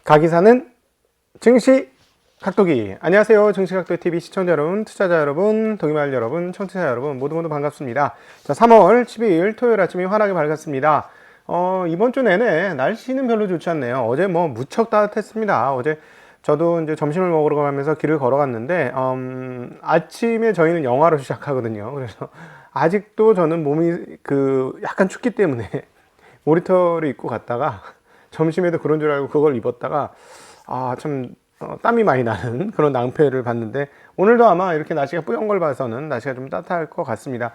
가기사는 증시 각도기. 안녕하세요. 증시각도TV 시청자 여러분, 투자자 여러분, 동의말 여러분, 청취자 여러분 모두 반갑습니다. 자, 3월 12일 토요일 아침이 환하게 밝았습니다. 이번 주 내내 날씨는 별로 좋지 않네요. 어제 무척 따뜻했습니다. 어제 저도 이제 점심을 먹으러 가면서 길을 걸어갔는데 아침에 저희는 영하로 시작하거든요. 그래서 아직도 저는 몸이 약간 춥기 때문에 모니터를 입고 갔다가 점심에도 그런 줄 알고 그걸 입었다가 땀이 많이 나는 그런 낭패를 봤는데, 오늘도 아마 이렇게 날씨가 뿌연 걸 봐서는 날씨가 좀 따뜻할 것 같습니다.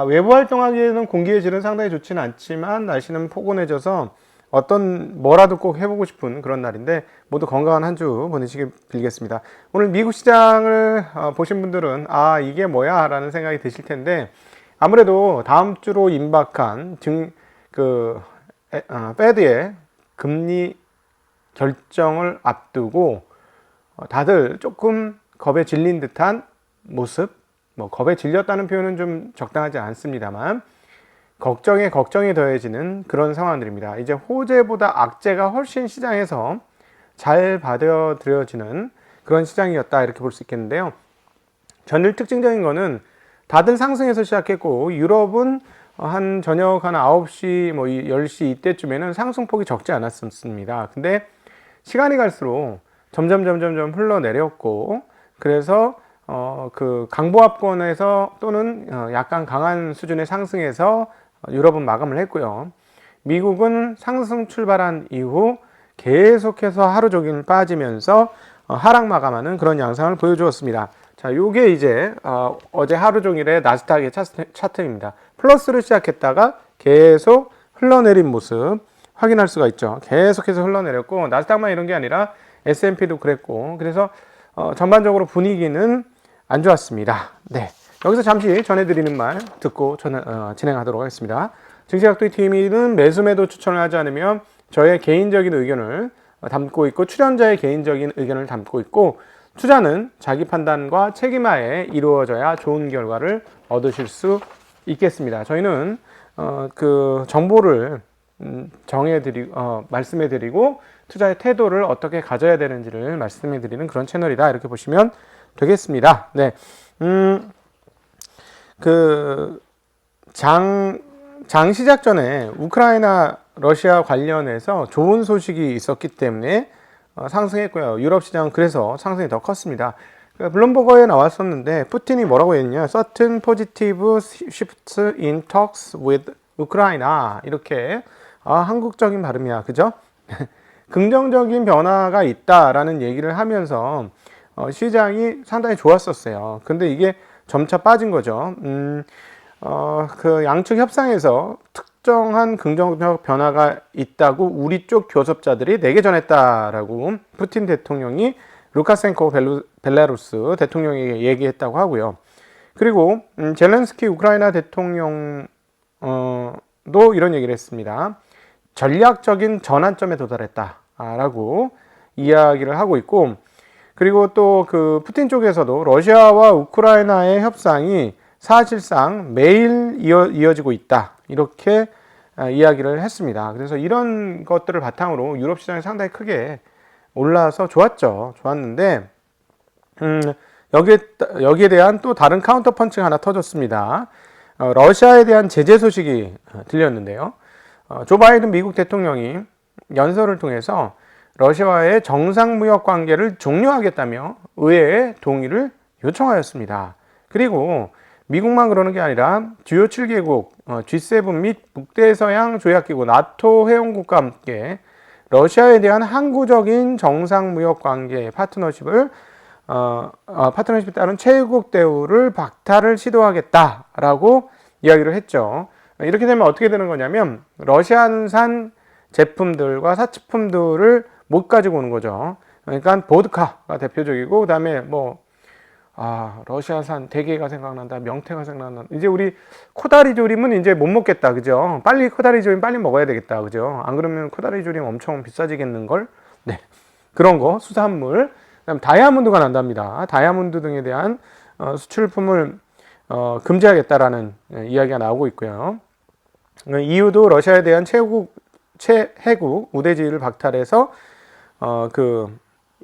외부 활동하기에는 공기의 질은 상당히 좋지는 않지만 날씨는 포근해져서 뭐라도 꼭 해보고 싶은 그런 날인데, 모두 건강한 한 주 보내시길 빌겠습니다. 오늘 미국 시장을 보신 분들은 이게 뭐야 라는 생각이 드실 텐데, 아무래도 다음 주로 임박한 페드의 금리 결정을 앞두고 다들 조금 겁에 질린 듯한 모습, 겁에 질렸다는 표현은 좀 적당하지 않습니다만 걱정에 더해지는 그런 상황들입니다. 이제 호재보다 악재가 훨씬 시장에서 잘 받아들여지는 그런 시장이었다, 이렇게 볼 수 있겠는데요. 전일 특징적인 거는 다들 상승해서 시작했고, 유럽은 저녁 한 9시, 10시 이때쯤에는 상승폭이 적지 않았습니다. 근데 시간이 갈수록 점점 흘러내렸고, 그래서 강보합권에서 또는 약간 강한 수준의 상승에서 유럽은 마감을 했고요. 미국은 상승 출발한 이후 계속해서 하루 종일 빠지면서 하락 마감하는 그런 양상을 보여주었습니다. 자, 요게 이제 어제 하루 종일의 나스닥의 차트입니다. 플러스로 시작했다가 계속 흘러내린 모습 확인할 수가 있죠. 계속해서 흘러내렸고, 나스닥만 이런 게 아니라 S&P도 그랬고, 그래서 전반적으로 분위기는 안 좋았습니다. 네, 여기서 잠시 전해드리는 말 듣고 진행하도록 하겠습니다. 증시각도의 TV는 매수매도 추천을 하지 않으며 저의 개인적인 의견을 담고 있고, 출연자의 개인적인 의견을 담고 있고, 투자는 자기 판단과 책임하에 이루어져야 좋은 결과를 얻으실 수 있겠습니다. 저희는 정보를 말씀해드리고 투자의 태도를 어떻게 가져야 되는지를 말씀해드리는 그런 채널이다, 이렇게 보시면 되겠습니다. 네, 장 시작 전에 우크라이나 러시아 관련해서 좋은 소식이 있었기 때문에 상승했고요. 유럽 시장은 그래서 상승이 더 컸습니다. 블룸버그에 나왔었는데 푸틴이 뭐라고 했냐, certain positive shifts in talks with Ukraine, 이렇게 한국적인 발음이야, 그죠? 긍정적인 변화가 있다라는 얘기를 하면서 시장이 상당히 좋았었어요. 근데 이게 점차 빠진 거죠. 양측 협상에서 특정한 긍정적 변화가 있다고 우리 쪽 교섭자들이 내게 전했다라고 푸틴 대통령이 루카센코 벨라루스 대통령에게 얘기했다고 하고요. 그리고 젤렌스키 우크라이나 대통령도 이런 얘기를 했습니다. 전략적인 전환점에 도달했다라고 이야기를 하고 있고, 그리고 또 푸틴 쪽에서도 러시아와 우크라이나의 협상이 사실상 매일 이어지고 있다, 이렇게 이야기를 했습니다. 그래서 이런 것들을 바탕으로 유럽 시장이 상당히 크게 올라서 좋았는데 여기에 대한 또 다른 카운터 펀치가 하나 터졌습니다. 러시아에 대한 제재 소식이 들렸는데요. 조 바이든 미국 대통령이 연설을 통해서 러시아와의 정상무역 관계를 종료하겠다며 의회의 동의를 요청하였습니다. 그리고 미국만 그러는 게 아니라 주요 7개국, G7 및 북대서양 조약기구, 나토 회원국과 함께 러시아에 대한 항구적인 정상무역 관계 파트너십에 따른 최국 대우를 박탈을 시도하겠다라고 이야기를 했죠. 이렇게 되면 어떻게 되는 거냐면 러시아산 제품들과 사치품들을 못 가지고 오는 거죠. 그러니까 보드카가 대표적이고, 그 다음에 러시아산 대게가 생각난다, 명태가 생각난다. 이제 우리 코다리 조림은 이제 못 먹겠다, 그죠? 빨리 코다리 조림 빨리 먹어야 되겠다, 그죠? 안 그러면 코다리 조림 엄청 비싸지겠는걸? 네, 그런 거, 수산물. 그다음 다이아몬드가 난답니다. 다이아몬드 등에 대한 수출품을 금지하겠다라는 이야기가 나오고 있고요. 이유도 러시아에 대한 최해국 우대지를 박탈해서 그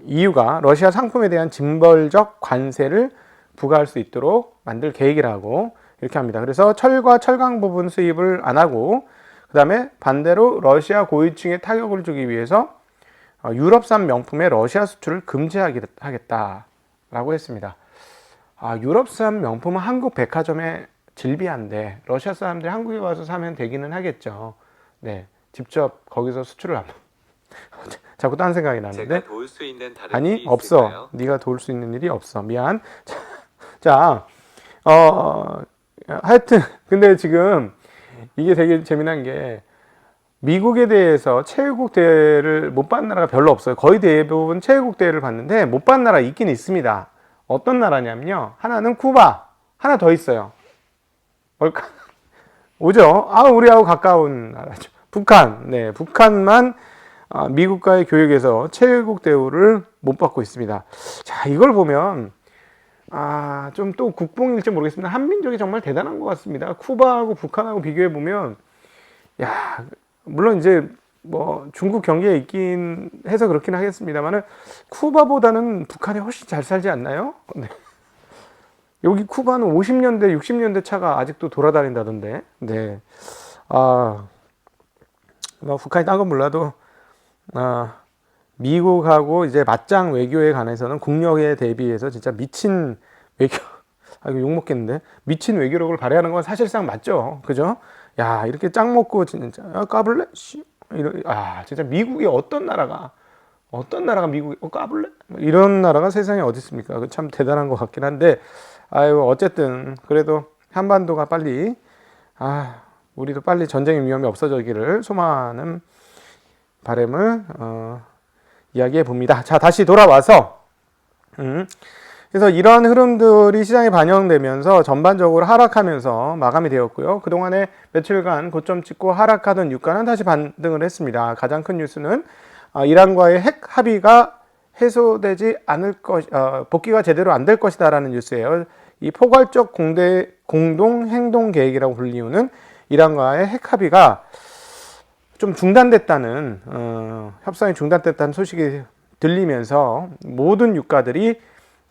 EU가 러시아 상품에 대한 징벌적 관세를 부과할 수 있도록 만들 계획이라고 이렇게 합니다. 그래서 철과 철강 부분 수입을 안 하고 그 다음에 반대로 러시아 고위층에 타격을 주기 위해서 유럽산 명품의 러시아 수출을 금지하겠다라고 했습니다. 유럽산 명품은 한국 백화점에 질비한데 러시아 사람들이 한국에 와서 사면 되기는 하겠죠. 네, 직접 거기서 수출을 하면 자꾸 딴 생각이 나는데. 제가 도울 수 있는 다른 아니 일이 없어. 있을까요? 네가 도울 수 있는 일이 없어. 미안. 자, 하여튼 근데 지금 이게 되게 재미난 게 미국에 대해서 체육국 대회를 못 받는 나라가 별로 없어요. 거의 대부분 체육국 대회를 받는데 못 받는 나라 있긴 있습니다. 어떤 나라냐면요. 하나는 쿠바, 하나 더 있어요. 뭘까? 오죠? 우리하고 가까운 나라죠. 북한. 네, 북한만 미국과의 교역에서 체육 대우를 못 받고 있습니다. 자, 이걸 보면 좀 또 국뽕일지 모르겠습니다. 한민족이 정말 대단한 것 같습니다. 쿠바하고 북한하고 비교해 보면, 야, 물론 이제 뭐 중국 경계에 있긴 해서 그렇긴 하겠습니다만은 쿠바보다는 북한이 훨씬 잘 살지 않나요? 네. 여기 쿠바는 50년대, 60년대 차가 아직도 돌아다닌다던데. 네. 뭐 북한이 딴 건 몰라도 미국하고 이제 맞짱 외교에 관해서는 국력에 대비해서 진짜 미친 외교, 이거 욕먹겠는데? 미친 외교력을 발휘하는 건 사실상 맞죠. 그죠? 야, 이렇게 짱 먹고 진짜, 까불래? 진짜 미국이 어떤 나라가 미국이, 까불래? 이런 나라가 세상에 어디 있습니까? 참 대단한 것 같긴 한데, 어쨌든, 그래도 한반도가 빨리, 우리도 빨리 전쟁의 위험이 없어지기를 소망하는 바람을, 이야기해 봅니다. 자, 다시 돌아와서, 그래서 이런 흐름들이 시장에 반영되면서 전반적으로 하락하면서 마감이 되었고요. 그동안에 며칠간 고점 찍고 하락하던 유가는 다시 반등을 했습니다. 가장 큰 뉴스는 이란과의 핵 합의가 해소되지 않을 복귀가 제대로 안 될 것이다라는 뉴스예요. 이 포괄적 공동 행동 계획이라고 불리우는 이란과의 핵 합의가 좀 중단됐다는 협상이 중단됐다는 소식이 들리면서 모든 유가들이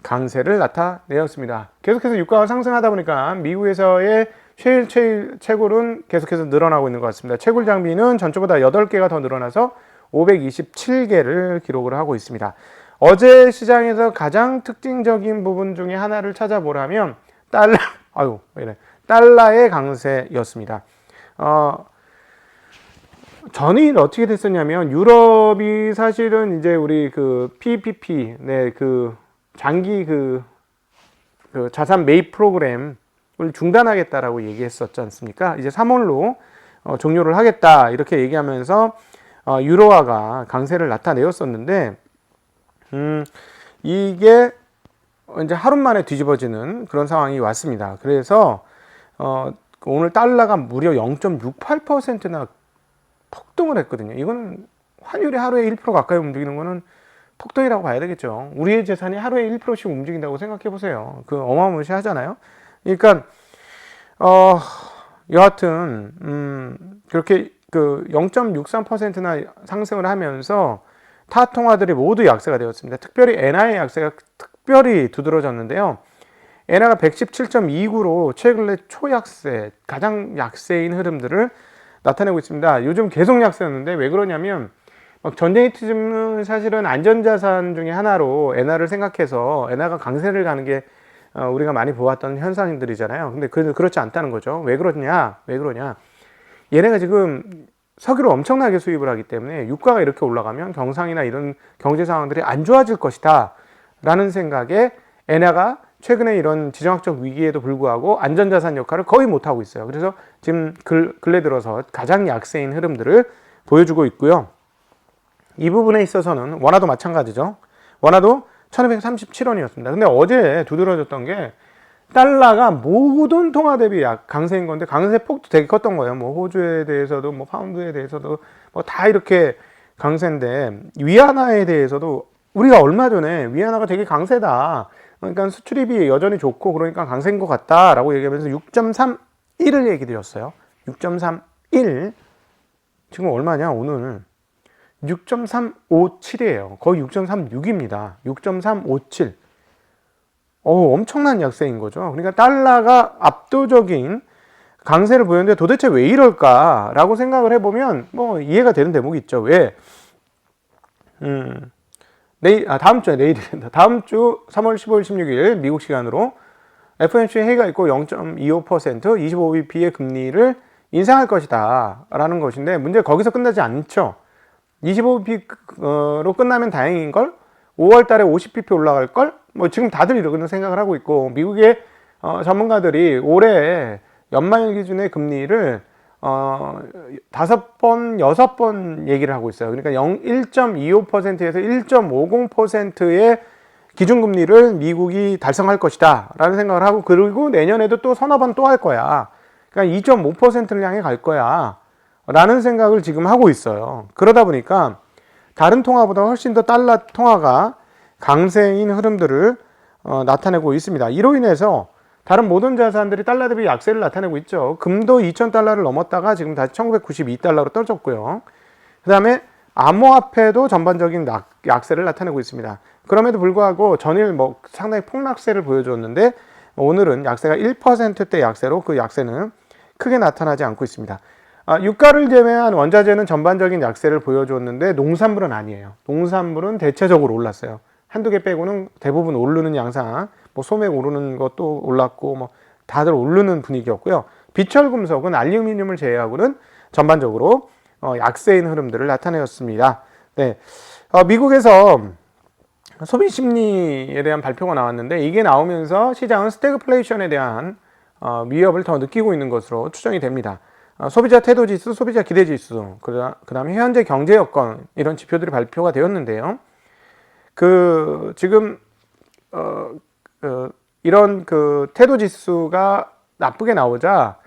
강세를 나타내었습니다. 계속해서 유가가 상승하다 보니까 미국에서의 채굴은 계속해서 늘어나고 있는 것 같습니다. 채굴 장비는 전주보다 8개가 더 늘어나서 527개를 기록을 하고 있습니다. 어제 시장에서 가장 특징적인 부분 중에 하나를 찾아보라면 달러의 강세였습니다. 전일 어떻게 됐었냐면 유럽이 사실은 이제 우리 그 PPP, 장기 자산 매입 프로그램을 중단하겠다라고 얘기했었지 않습니까? 이제 3월로 종료를 하겠다 이렇게 얘기하면서 유로화가 강세를 나타내었었는데 이게 이제 하루 만에 뒤집어지는 그런 상황이 왔습니다. 그래서 오늘 달러가 무려 0.68%나 폭등을 했거든요. 이거는 환율이 하루에 1% 가까이 움직이는 거는 폭등이라고 봐야 되겠죠. 우리의 재산이 하루에 1%씩 움직인다고 생각해 보세요. 그 어마무시하잖아요. 그러니까 여하튼 그렇게 그 0.63%나 상승을 하면서 타 통화들이 모두 약세가 되었습니다. 특별히 엔화의 약세가 특별히 두드러졌는데요. 엔화가 117.29로 최근에 초약세, 가장 약세인 흐름들을 나타내고 있습니다. 요즘 계속 약세였는데 왜 그러냐면 전쟁이 트지면 사실은 안전자산 중에 하나로 엔화를 생각해서 엔화가 강세를 가는 게 우리가 많이 보았던 현상들이잖아요. 근데 그렇지 않다는 거죠. 왜 그러냐? 얘네가 지금 석유를 엄청나게 수입을 하기 때문에 유가가 이렇게 올라가면 경상이나 이런 경제 상황들이 안 좋아질 것이다 라는 생각에 엔화가 최근에 이런 지정학적 위기에도 불구하고 안전자산 역할을 거의 못하고 있어요. 그래서 지금 근래 들어서 가장 약세인 흐름들을 보여주고 있고요. 이 부분에 있어서는 원화도 마찬가지죠. 원화도 1237원이었습니다. 근데 어제 두드러졌던 게 달러가 모든 통화 대비 강세인 건데 강세 폭도 되게 컸던 거예요. 뭐 호주에 대해서도 뭐 파운드에 대해서도 뭐 다 이렇게 강세인데 위안화에 대해서도 우리가 얼마 전에 위안화가 되게 강세다. 그러니까 수출입이 여전히 좋고 그러니까 강세인 것 같다라고 얘기하면서 6.31을 얘기 드렸어요. 6.31 지금 얼마냐 오늘 6.357이에요. 거의 6.36입니다. 6.357. 엄청난 약세인 거죠. 그러니까 달러가 압도적인 강세를 보였는데 도대체 왜 이럴까라고 생각을 해보면 뭐 이해가 되는 대목이 있죠. 왜? 다음 주에 내일이 된다. 다음 주 3월 15일, 16일 미국 시간으로 FOMC 회의가 있고 0.25%, 25bp의 금리를 인상할 것이다 라는 것인데 문제 거기서 끝나지 않죠. 25bp로 끝나면 다행인걸? 5월 달에 50bp 올라갈걸? 뭐 지금 다들 이러는 생각을 하고 있고 미국의 전문가들이 올해 연말 기준의 금리를 5번, 6번 얘기를 하고 있어요. 그러니까 1.25%에서 1.50%의 기준금리를 미국이 달성할 것이다 라는 생각을 하고 그리고 내년에도 또 서너 번 또 할 거야. 그러니까 2.5%를 향해 갈 거야 라는 생각을 지금 하고 있어요. 그러다 보니까 다른 통화보다 훨씬 더 달러 통화가 강세인 흐름들을 나타내고 있습니다. 이로 인해서 다른 모든 자산들이 달러 대비 약세를 나타내고 있죠. 금도 2,000달러를 넘었다가 지금 다시 1,992달러로 떨어졌고요. 그 다음에 암호화폐도 전반적인 약세를 나타내고 있습니다. 그럼에도 불구하고 전일 뭐 상당히 폭락세를 보여줬는데 오늘은 약세가 1%대 약세로 그 약세는 크게 나타나지 않고 있습니다. 유가를 제외한 원자재는 전반적인 약세를 보여줬는데 농산물은 아니에요. 농산물은 대체적으로 올랐어요. 한두 개 빼고는 대부분 오르는 양상, 뭐 소맥 오르는 것도 올랐고 뭐 다들 오르는 분위기였고요. 비철금속은 알루미늄을 제외하고는 전반적으로 약세인 흐름들을 나타내었습니다. 네, 미국에서 소비 심리에 대한 발표가 나왔는데 이게 나오면서 시장은 스태그플레이션에 대한 위협을 더 느끼고 있는 것으로 추정이 됩니다. 소비자 태도 지수, 소비자 기대 지수, 그다음에 현재 경제 여건 이런 지표들이 발표가 되었는데요. 지금 이런 태도 지수가 나쁘게 나오자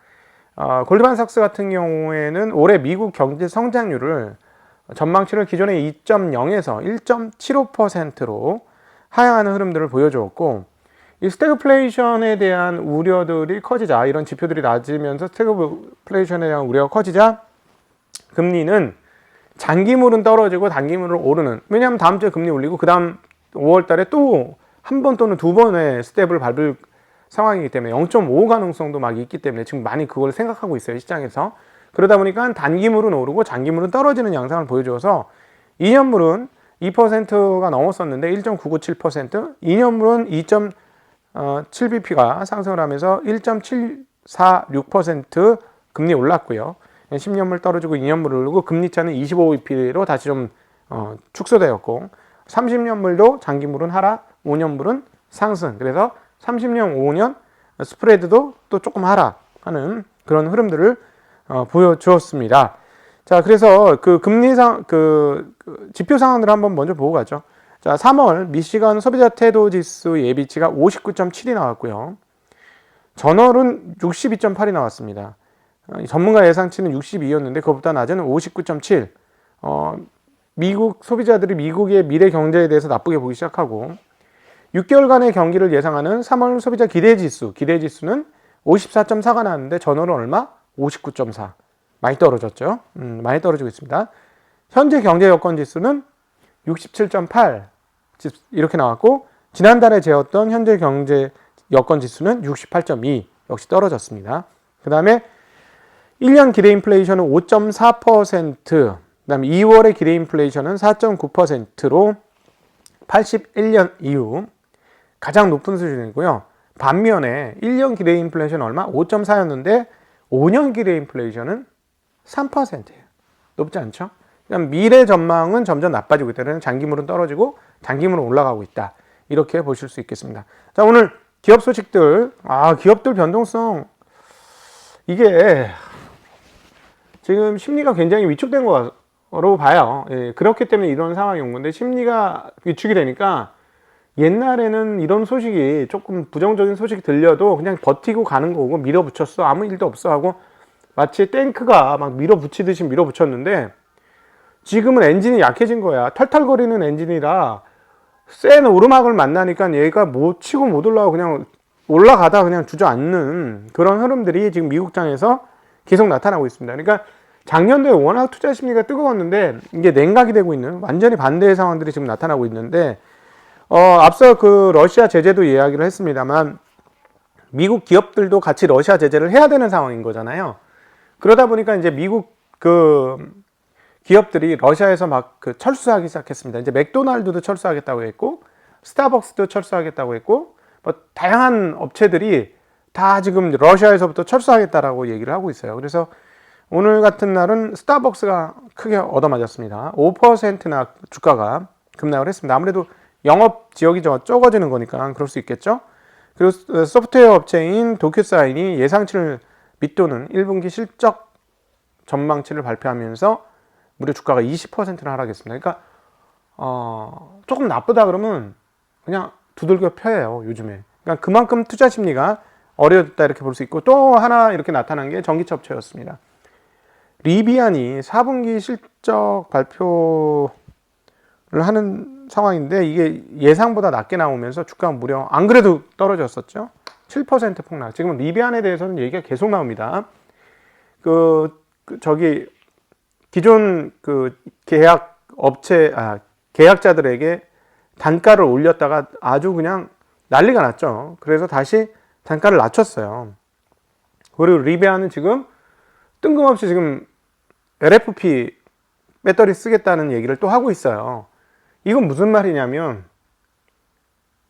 골드만삭스 같은 경우에는 올해 미국 경제 성장률을 전망치를 기존의 2.0에서 1.75%로 하향하는 흐름들을 보여주었고 이 스태그플레이션에 대한 우려들이 커지자 이런 지표들이 낮으면서 스태그플레이션에 대한 우려가 커지자 금리는 장기물은 떨어지고 단기물은 오르는 왜냐하면 다음 주에 금리 올리고 그 다음 5월 달에 또 한 번 또는 두 번의 스텝을 밟을 상황이기 때문에 0.5 가능성도 막 있기 때문에 지금 많이 그걸 생각하고 있어요 시장에서. 그러다 보니까 단기물은 오르고 장기물은 떨어지는 양상을 보여줘서 2년물은 2%가 넘었었는데 1.997%, 2년물은 2.7bp가 상승을 하면서 1.746% 금리 올랐고요. 10년물 떨어지고 2년물 오르고 금리차는 25bp로 다시 좀 축소되었고 30년물도 장기물은 하락, 5년물은 상승. 그래서 30년, 5년 스프레드도 또 조금 하락하는 그런 흐름들을 보여주었습니다. 자, 그래서 지표 상황들을 한번 먼저 보고 가죠. 자, 3월 미시간 소비자 태도 지수 예비치가 59.7이 나왔고요. 전월은 62.8이 나왔습니다. 전문가 예상치는 62였는데 그것보다 낮은 59.7. 미국 소비자들이 미국의 미래 경제에 대해서 나쁘게 보기 시작하고 6개월간의 경기를 예상하는 3월 소비자 기대지수는 54.4가 나왔는데 전월은 얼마? 59.4. 많이 떨어졌죠. 많이 떨어지고 있습니다. 현재 경제 여건 지수는 67.8 이렇게 나왔고 지난달에 재었던 현재 경제 여건 지수는 68.2 역시 떨어졌습니다. 그 다음에 1년 기대 인플레이션은 5.4%, 그 다음에 2월의 기대 인플레이션은 4.9%로 81년 이후 가장 높은 수준이고요. 반면에 1년 기대 인플레이션은 얼마? 5.4였는데 5년 기대 인플레이션은 3%예요. 높지 않죠? 그럼 미래 전망은 점점 나빠지고 있다는 장기물은 떨어지고 단기물은 올라가고 있다. 이렇게 보실 수 있겠습니다. 자, 오늘 기업 소식들, 기업들 변동성 이게 지금 심리가 굉장히 위축된 거로 봐요. 예, 그렇기 때문에 이런 상황이 온 건데 심리가 위축이 되니까 옛날에는 이런 소식이 조금 부정적인 소식이 들려도 그냥 버티고 가는 거고 밀어붙였어. 아무 일도 없어 하고 마치 탱크가 막 밀어붙이듯이 밀어붙였는데 지금은 엔진이 약해진 거야. 털털거리는 엔진이라 센 오르막을 만나니까 얘가 못 치고 못 올라가고 그냥 올라가다 그냥 주저앉는 그런 흐름들이 지금 미국장에서 계속 나타나고 있습니다. 그러니까 작년도에 워낙 투자 심리가 뜨거웠는데 이게 냉각이 되고 있는 완전히 반대의 상황들이 지금 나타나고 있는데 앞서 그 러시아 제재도 이야기를 했습니다만 미국 기업들도 같이 러시아 제재를 해야 되는 상황인 거잖아요. 그러다 보니까 이제 미국 그 기업들이 러시아에서 막 그 철수하기 시작했습니다. 이제 맥도날드도 철수하겠다고 했고 스타벅스도 철수하겠다고 했고 뭐 다양한 업체들이 다 지금 러시아에서부터 철수하겠다라고 얘기를 하고 있어요. 그래서 오늘 같은 날은 스타벅스가 크게 얻어맞았습니다. 5%나 주가가 급락을 했습니다. 아무래도 영업 지역이 적어지는 거니까 그럴 수 있겠죠. 그리고 소프트웨어 업체인 도큐사인이 예상치를 밑도는 1분기 실적 전망치를 발표하면서 무려 주가가 20%나 하락했습니다. 그러니까 조금 나쁘다 그러면 그냥 두들겨 펴요, 요즘에. 그러니까 그만큼 투자 심리가 어려졌다 이렇게 볼 수 있고, 또 하나 이렇게 나타난 게 전기차 업체였습니다. 리비안이 4분기 실적 발표를 하는 상황인데 이게 예상보다 낮게 나오면서 주가가 무려 안 그래도 떨어졌었죠. 7% 폭락. 지금 리비안에 대해서는 얘기가 계속 나옵니다. 저기 기존 그 계약자들에게 단가를 올렸다가 아주 그냥 난리가 났죠. 그래서 다시 단가를 낮췄어요. 그리고 리비안은 지금 뜬금없이 지금 LFP 배터리 쓰겠다는 얘기를 또 하고 있어요. 이건 무슨 말이냐면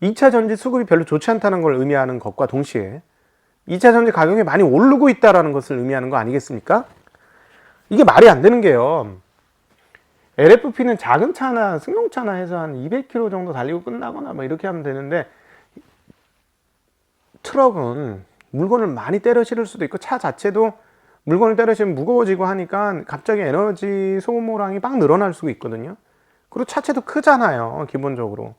2차 전지 수급이 별로 좋지 않다는 걸 의미하는 것과 동시에 2차 전지 가격이 많이 오르고 있다는 것을 의미하는 거 아니겠습니까? 이게 말이 안 되는 게요. LFP는 작은 차나 승용차나 해서 한 200km 정도 달리고 끝나거나 뭐 이렇게 하면 되는데 트럭은 물건을 많이 때려 실을 수도 있고 차 자체도 물건을 때려 실으면 무거워지고 하니까 갑자기 에너지 소모량이 막 늘어날 수가 있거든요. 그리고 차체도 크잖아요, 기본적으로.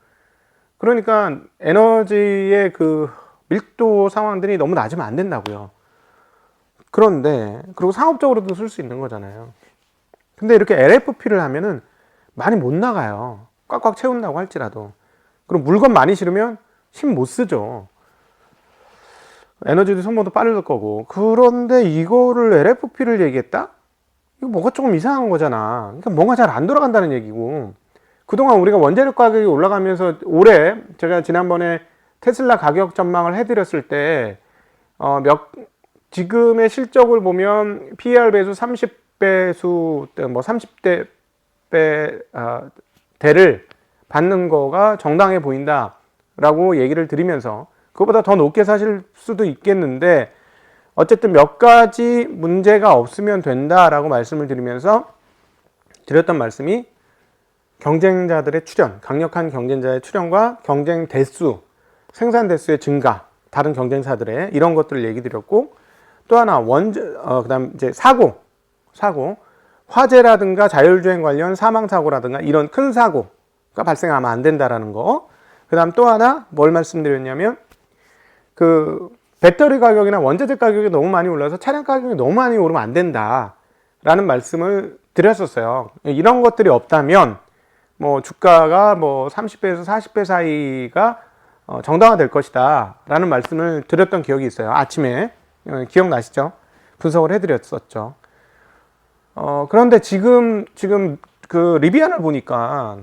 그러니까 에너지의 그 밀도 상황들이 너무 낮으면 안 된다고요. 그런데 그리고 상업적으로도 쓸 수 있는 거잖아요. 근데 이렇게 LFP를 하면은 많이 못 나가요. 꽉꽉 채운다고 할지라도. 그럼 물건 많이 실으면 힘 못 쓰죠. 에너지도 소모도 빠를 거고. 그런데 이거를 LFP를 얘기했다? 이거 뭐가 조금 이상한 거잖아. 그러니까 뭔가 잘 안 돌아간다는 얘기고. 그동안 우리가 원자력 가격이 올라가면서 올해 제가 지난번에 테슬라 가격 전망을 해드렸을 때 지금의 실적을 보면 PER 배수 30배수 뭐 30대 대를 받는 거가 정당해 보인다라고 얘기를 드리면서 그것보다 더 높게 사실 수도 있겠는데 어쨌든 몇 가지 문제가 없으면 된다라고 말씀을 드리면서 드렸던 말씀이 경쟁자들의 출현, 강력한 경쟁자의 출현과 경쟁 대수, 생산 대수의 증가, 다른 경쟁사들의 이런 것들을 얘기 드렸고 또 하나 그다음 이제 사고, 화재라든가 자율주행 관련 사망 사고라든가 이런 큰 사고가 발생하면 안 된다라는 거. 그다음 또 하나 뭘 말씀드렸냐면 그 배터리 가격이나 원자재 가격이 너무 많이 올라서 차량 가격이 너무 많이 오르면 안 된다라는 말씀을 드렸었어요. 이런 것들이 없다면 뭐 주가가 뭐 30배에서 40배 사이가 정당화될 것이다 라는 말씀을 드렸던 기억이 있어요. 아침에 기억나시죠? 분석을 해드렸었죠. 그런데 지금 그 리비안을 보니까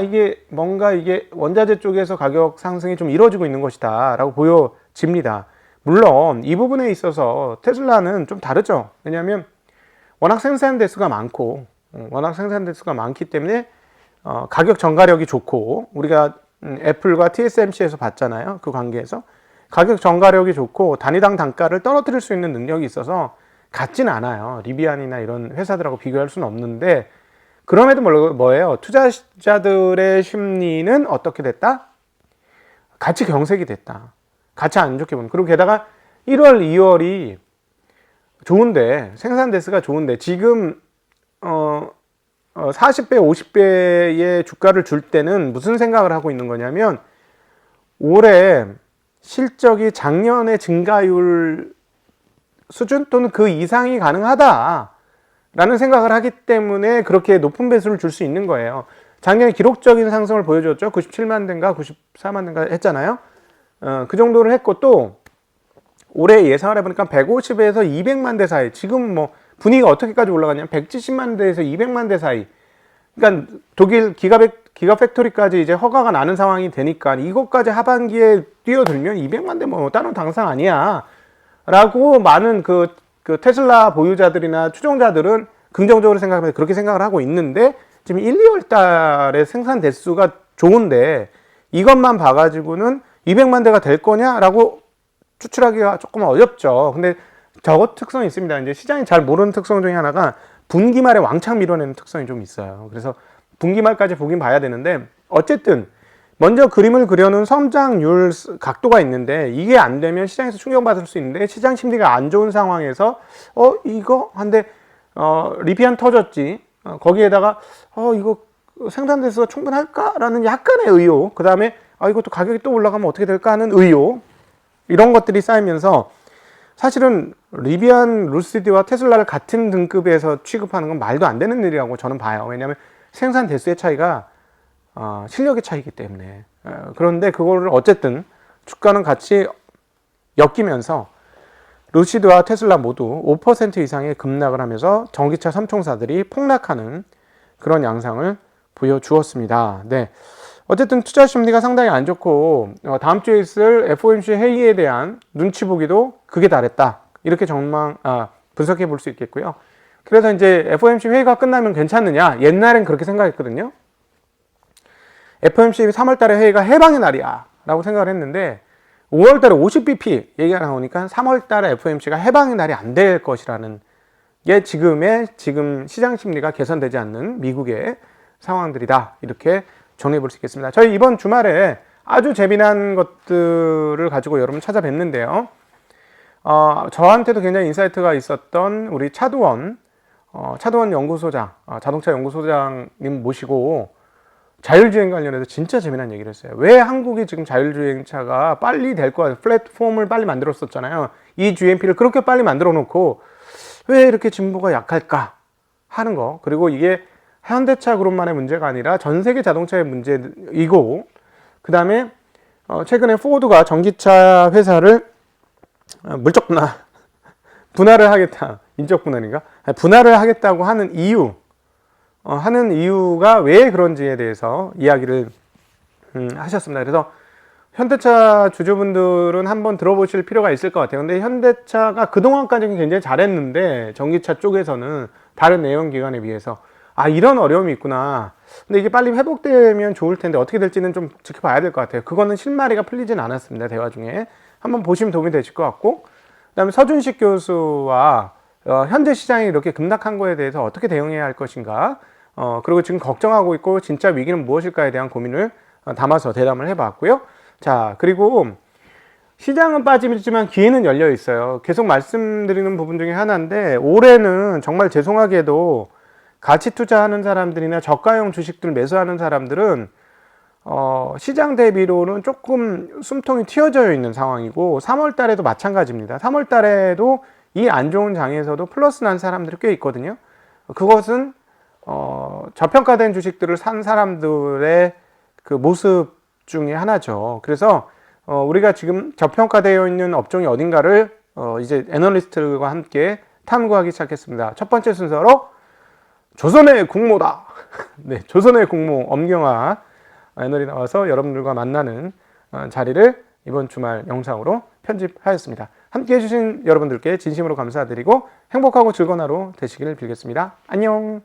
이게 뭔가 이게 원자재 쪽에서 가격 상승이 좀 이루어지고 있는 것이다 라고 보여집니다. 물론 이 부분에 있어서 테슬라는 좀 다르죠. 왜냐하면 워낙 생산 대수가 많기 때문에 가격 전가력이 좋고 우리가 애플과 TSMC에서 봤잖아요. 그 관계에서 가격 전가력이 좋고 단위당 단가를 떨어뜨릴 수 있는 능력이 있어서 같진 않아요. 리비안이나 이런 회사들하고 비교할 수는 없는데 그럼에도 뭐예요? 투자자들의 심리는 어떻게 됐다? 같이 경색이 됐다. 같이 안 좋게 보는. 그리고 게다가 1월, 2월이 좋은데 생산 대수가 좋은데 지금 40배, 50배의 주가를 줄 때는 무슨 생각을 하고 있는 거냐면 올해 실적이 작년의 증가율 수준 또는 그 이상이 가능하다 라는 생각을 하기 때문에 그렇게 높은 배수를 줄 수 있는 거예요. 작년에 기록적인 상승을 보여줬죠. 97만 대인가 94만 대인가 했잖아요. 그 정도를 했고 또 올해 예상을 해보니까 150에서 200만 대 사이, 지금 뭐 분위기가 어떻게까지 올라갔냐면 170만 대에서 200만 대 사이. 그러니까 독일 기가팩토리까지 이제 허가가 나는 상황이 되니까 이것까지 하반기에 뛰어들면 200만 대 뭐 다른 당상 아니야. 라고 많은 그 테슬라 보유자들이나 추종자들은 긍정적으로 생각하면서 그렇게 생각을 하고 있는데 지금 1, 2월 달에 생산 대수가 좋은데 이것만 봐가지고는 200만 대가 될 거냐라고 추출하기가 조금 어렵죠. 근데 저것 특성이 있습니다. 이제 시장이 잘 모르는 특성 중에 하나가 분기 말에 왕창 밀어내는 특성이 좀 있어요. 그래서 분기 말까지 보긴 봐야 되는데 어쨌든 먼저 그림을 그려놓은 성장률 각도가 있는데 이게 안 되면 시장에서 충격받을 수 있는데 시장 심리가 안 좋은 상황에서 이거 한데 리피안 터졌지. 거기에다가 이거 생산 대수가 충분할까라는 약간의 의혹. 그 다음에 이것도 가격이 또 올라가면 어떻게 될까 하는 의혹. 이런 것들이 쌓이면서 사실은 리비안, 루시드와 테슬라를 같은 등급에서 취급하는 건 말도 안 되는 일이라고 저는 봐요. 왜냐하면 생산 대수의 차이가 실력의 차이기 때문에. 그런데 그거를 어쨌든 주가는 같이 엮이면서 루시드와 테슬라 모두 5% 이상의 급락을 하면서 전기차 삼총사들이 폭락하는 그런 양상을 보여주었습니다. 네. 어쨌든 투자 심리가 상당히 안 좋고 다음 주에 있을 FOMC 회의에 대한 눈치 보기도 극에 달했다. 이렇게 분석해 볼 수 있겠고요. 그래서 이제 FOMC 회의가 끝나면 괜찮느냐? 옛날엔 그렇게 생각했거든요. FOMC 3월 달에 회의가 해방의 날이야 라고 생각을 했는데 5월 달에 50bp 얘기가 나오니까 3월 달에 FOMC가 해방의 날이 안 될 것이라는 게 지금 시장 심리가 개선되지 않는 미국의 상황들이다. 이렇게 정리해 볼 수 있겠습니다. 저희 이번 주말에 아주 재미난 것들을 가지고 여러분 찾아뵀는데요. 저한테도 굉장히 인사이트가 있었던 우리 차두원 연구소장, 자동차 연구소장님 모시고 자율주행 관련해서 진짜 재미난 얘기를 했어요. 왜 한국이 지금 자율주행차가 빨리 될 거야? 플랫폼을 빨리 만들었었잖아요. 이 GMP를 그렇게 빨리 만들어 놓고 왜 이렇게 진보가 약할까 하는 거. 그리고 이게 현대차 그룹만의 문제가 아니라 전 세계 자동차의 문제이고, 그 다음에 최근에 포드가 전기차 회사를 물적 분할을 하겠다. 인적 분할인가? 분할을 하겠다고 하는 이유가 왜 그런지에 대해서 이야기를 하셨습니다. 그래서 현대차 주주분들은 한번 들어보실 필요가 있을 것 같아요. 근데 현대차가 그동안까지는 굉장히 잘했는데 전기차 쪽에서는 다른 내연기관에 비해서 이런 어려움이 있구나. 근데 이게 빨리 회복되면 좋을 텐데 어떻게 될지는 좀 지켜봐야 될 것 같아요. 그거는 실마리가 풀리진 않았습니다. 대화 중에. 한번 보시면 도움이 되실 것 같고, 그 다음에 서준식 교수와 현재 시장이 이렇게 급락한 거에 대해서 어떻게 대응해야 할 것인가, 그리고 지금 걱정하고 있고 진짜 위기는 무엇일까에 대한 고민을 담아서 대담을 해봤고요. 자, 그리고 시장은 빠지지만 기회는 열려 있어요. 계속 말씀드리는 부분 중에 하나인데, 올해는 정말 죄송하게도 가치 투자하는 사람들이나 저가형 주식들 매수하는 사람들은 시장 대비로는 조금 숨통이 튀어져 있는 상황이고, 3월 달에도 마찬가지입니다. 3월 달에도 이 안 좋은 장에서도 플러스 난 사람들이 꽤 있거든요. 그것은 저평가된 주식들을 산 사람들의 그 모습 중에 하나죠. 그래서 우리가 지금 저평가되어 있는 업종이 어딘가를 이제 애널리스트들과 함께 탐구하기 시작했습니다. 첫 번째 순서로 조선의 국모다. 네, 조선의 국모 엄경화 애널이 나와서 여러분들과 만나는 자리를 이번 주말 영상으로 편집하였습니다. 함께 해주신 여러분들께 진심으로 감사드리고 행복하고 즐거운 하루 되시기를 빌겠습니다. 안녕.